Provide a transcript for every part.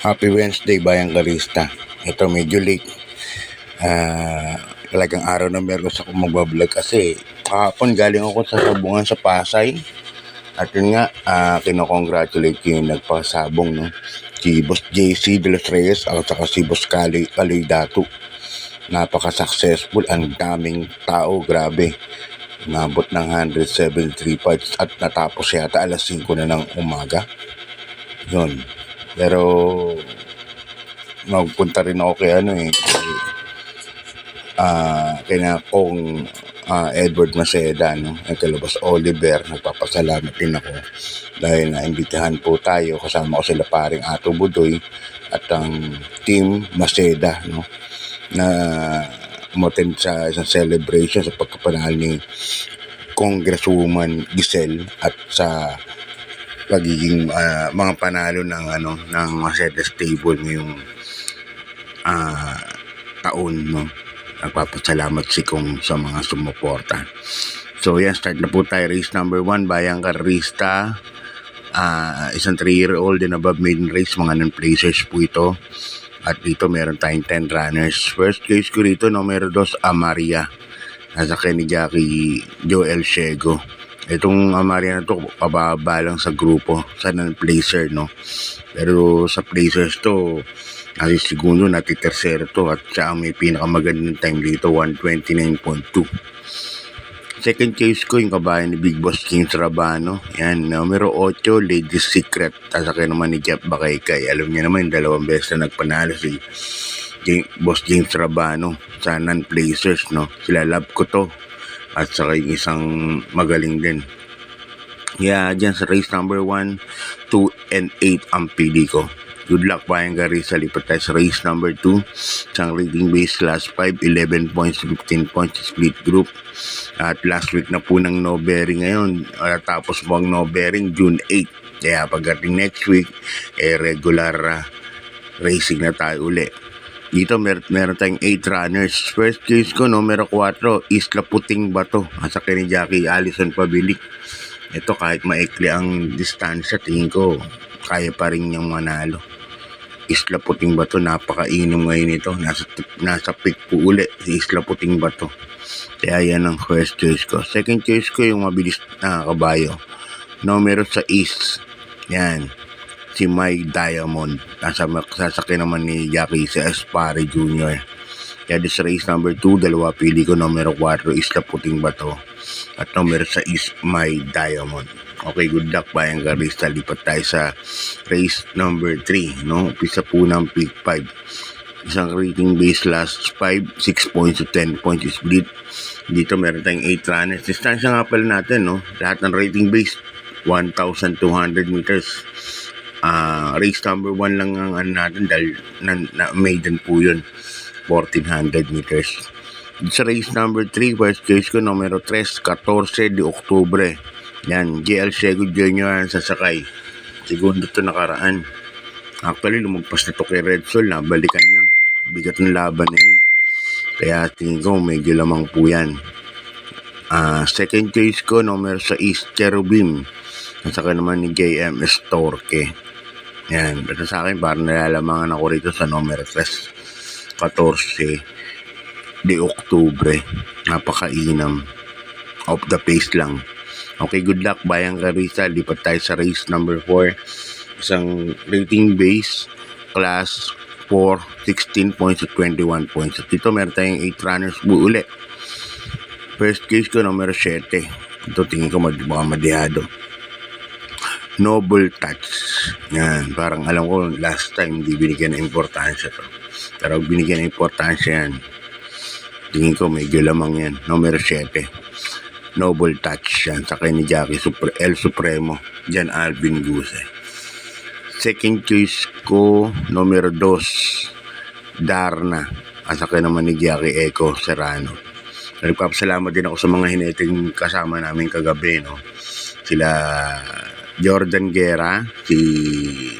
Happy Wednesday, Bayang Karista. Ito medyo late. Talagang araw na meron ako magbablog kasi kahapon galing ako sa sabungan sa Pasay. At yun nga, kinokongratulate ko yung nagpasabong, no? Si Boss JC de los Reyes at saka si Boss Kaloy Datu. Napaka-successful, ang daming tao, grabe. Nabot ng 173 fights at natapos yata alas 5 na ng umaga. Yun. Pero magpunta rin ako kay kaya kong Edward Maceda, no? At Boss Oliver, nagpapasalamat din ako dahil naimbitahan po tayo, kasama ko sila paring Ato Budoy at ang team Maceda, no? Na umattend sa isang celebration sa pagkapanalo ni Congresswoman Giselle at sa pagiging mga panalo ng Maceda Stable ngayong taon, no? Nagpapasalamat si Kong sa mga sumuporta. So yan, start na po tayo. Race number 1, Bayang Karista. Isang 3-year-old and above maiden race, mga non-placers po ito. At dito meron tayong 10 runners. First case ko rito, numero 2, Amaria. Nasa ni Jackie Joel Shego. Itong Amaria na to, pababa lang sa grupo, sa non-placer, no? Pero sa placers to, nasi segundo, nati tercero to, at siya ang may pinakamagandang time dito, 129.2. Second case ko, yung kabayan ni Big Boss James Rabano. Yan, numero 8, Ladies Secret. Tasakay naman ni Jeff Bakaykay. Alam niya naman, dalawang beses na nagpanalo si Boss James Rabano sa non-placers, no? Sila love ko to. At saka yung isang magaling din. Yeah, dyan sa race number 1, 2, and 8 ang pili ko. Good luck, Bayang Karista. Lipat tayo sa race number 2. Isang rating base last 5, 11 points, 15 points, split group. At last week na po ng no bearing ngayon. Tapos mo ang no bearing June 8. Kaya pagdating next week, regular racing na tayo uli. Dito meron tayong 8 runners. First case ko, numero 4, Isla Puting Bato. Asa ni Jackie Allison Pabilik. Ito, kahit maikli ang distansya, tingin ko kaya pa rin niyang manalo. Isla Puting Bato, napakainom ngayon ito. Nasa peak po uli si Isla Puting Bato. Kaya yan ang first choice ko. Second choice ko yung mabilis na kabayo. Numero 6. Yan. Si Mike Diamond. Sasakyan naman ni Jackie si Aspare Jr. Kaya sa race number 2, dalawa pili ko. Numero 4, Isla Puting Bato. At numero 6, Mike Diamond. Okay, good luck, Bayang Karista. Lipat tayo sa race number 3, no? Umpisa po ng pick 5. Isang rating base last 5, 6 points to 10 points split. Dito meron tayong 8 runners. Distansya nga pala natin, no? Lahat ng rating base 1,200 meters. Race number 1 lang ang natin dahil na maiden po yun, 1,400 meters. Sa race number 3, first case ko, numero 3, 14 de Oktubre. Yan, JL Shego Jr. ang sasakay. Segundo to nakaraan. Actually, lumagpas na to kay Red Sol, nabalikan lang. Bigat ng laban na yun. Kaya tingin ko, medyo lamang po yan. Second case ko, numero 6, Cherubim. Nasaka naman ni JMS Torque. Yan, pero sa akin, parang nalalamangan ako rito sa numero 3, 14 de Oktubre. Napakainam. Off the pace lang. Okay, good luck, Bayang Karista. Lipat tayo sa race number 4. Isang rating base, class 4, 16 points to 21 points. At dito meron tayong 8 runners po uli. First case ko, numero 7. Ito tingin ko baka madihado. Noble Touch. Yan, parang alam ko last time hindi binigyan ng importansya to. Pero binigyan ng importansya yan. Tingin ko medyo lamang yan. Numero 7. Noble Touch. Yan, sakay ni Jackie El Supremo. Jan Alvin Guse. Second choice ko, numero 2, Darna. Asakay naman ni Jackie Eco Serrano. Nagpapasalamat din ako sa mga hineting kasama namin kagabi, no? Sila Jordan Guerra, si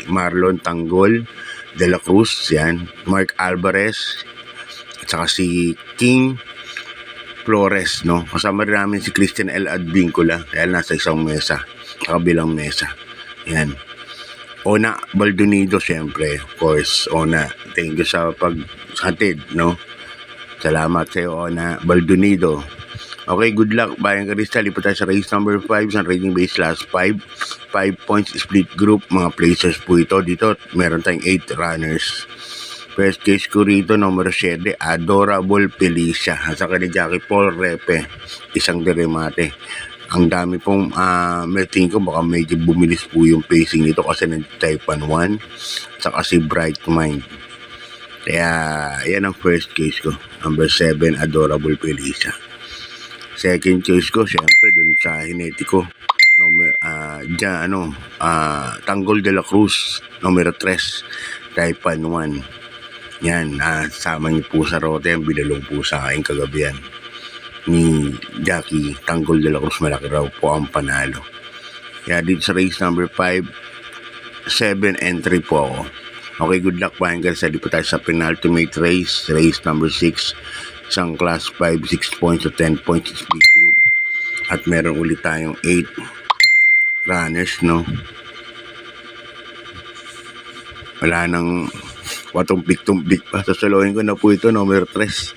Marlon Tanggol, De La Cruz, yan, Mark Alvarez, at saka si King Flores, no? Kasama rin namin si Christian L. Advincula, kaya nasa isang mesa, kabilang mesa. Yan. Ona Baldonido, siyempre, of course. Ona, thank you sa paghatid, no? Salamat sa iyo, Ona Baldonido. Okay, good luck, Bayang Karista. Lipat tayo sa race number 5, sa rating base last 5. 5 points split group, mga placers po ito. Dito, meron tayong 8 runners. First case ko rito, numero 7, Adorable Felicia. Sa kanya Jackie Paul Repe, isang deremate. Ang dami pong, may tingin ko baka medyo bumilis po yung pacing nito kasi nag-Taipan 1, saka si Bright Mind. Kaya, yan ang first case ko. Number 7, Adorable Felicia. Second choice ko, syempre, dun sa Hinetiko. Tanggol de la Cruz, numero 3, Taipan 1. Yan, sama niyo po sa rote, binalong po sa akin kagabi yan ni Jackie Tanggol de la Cruz. Malaki raw po ang panalo. Kaya dito sa race number 5, 7 entry po ako. Okay, good luck po hanggang sa di po tayo sa penultimate race, race number 6, isang class 5, 6 points o 10 points split group. At meron ulit tayong 8 runners, no? Wala nang watumpik-tumpik pa. Sasalohin ko na po ito, number 3,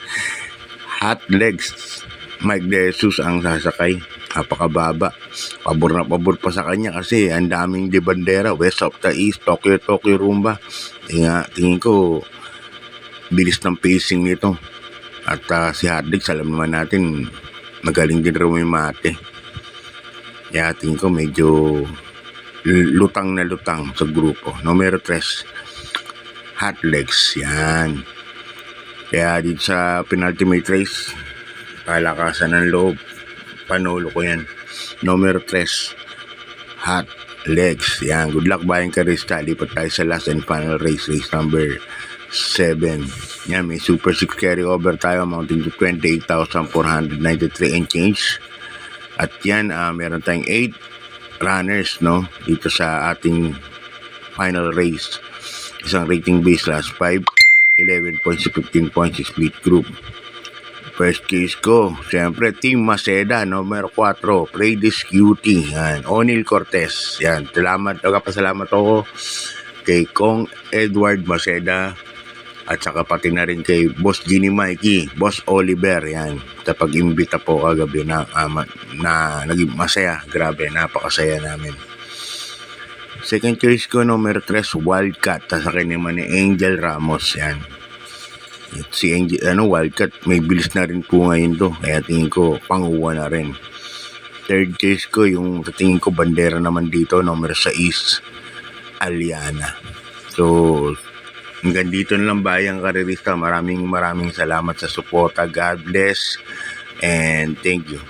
Hot Legs. Mike De Jesus ang sasakay. Napakababa. Pabor na pabor pa sa kanya kasi ang daming de bandera. West of the East, Tokyo Rumba. Tingin ko, bilis ng pacing nito. At si Hot Legs, alam naman natin, magaling din rin may mate. Kaya tingin ko medyo lutang na lutang sa grupo. Numero 3, Hot Legs. Yan. Kaya dito sa penultimate race, palakasan ng loob, panolo ko yan. Numero 3, Hot Legs. Yan. Good luck, Bayang Karista. Lipat tayo sa last and final race, race number 7. Yan, may super 6 carry over tayo amounting to 28,493 and change. At yan, meron tayong 8 runners, no, dito sa ating final race. Isang rating base last 5, 11 points to 15 points split group. First case ko, siyempre, Team Maceda, numero 4, Pradis Cutie, yan, O'Neil Cortez. Yan, pasalamat ako kay Kong Edward Maceda at saka pati na rin kay Boss Ginny Mikey, Boss Oliver, yan, sa pag-imbita po kagabi na naging masaya. Grabe, napakasaya namin. Second choice ko, numero 3, Wildcat. Sasakay naman ni Angel Ramos, yan. Si Angel, Wildcat, may bilis na rin po ngayon to. Kaya tingin ko, panguwa na rin. Third case ko, yung tingin ko bandera naman dito, numero 6, Aliana. So, hanggang dito na lang, Bayang Karerista. Maraming salamat sa suporta. God bless and thank you.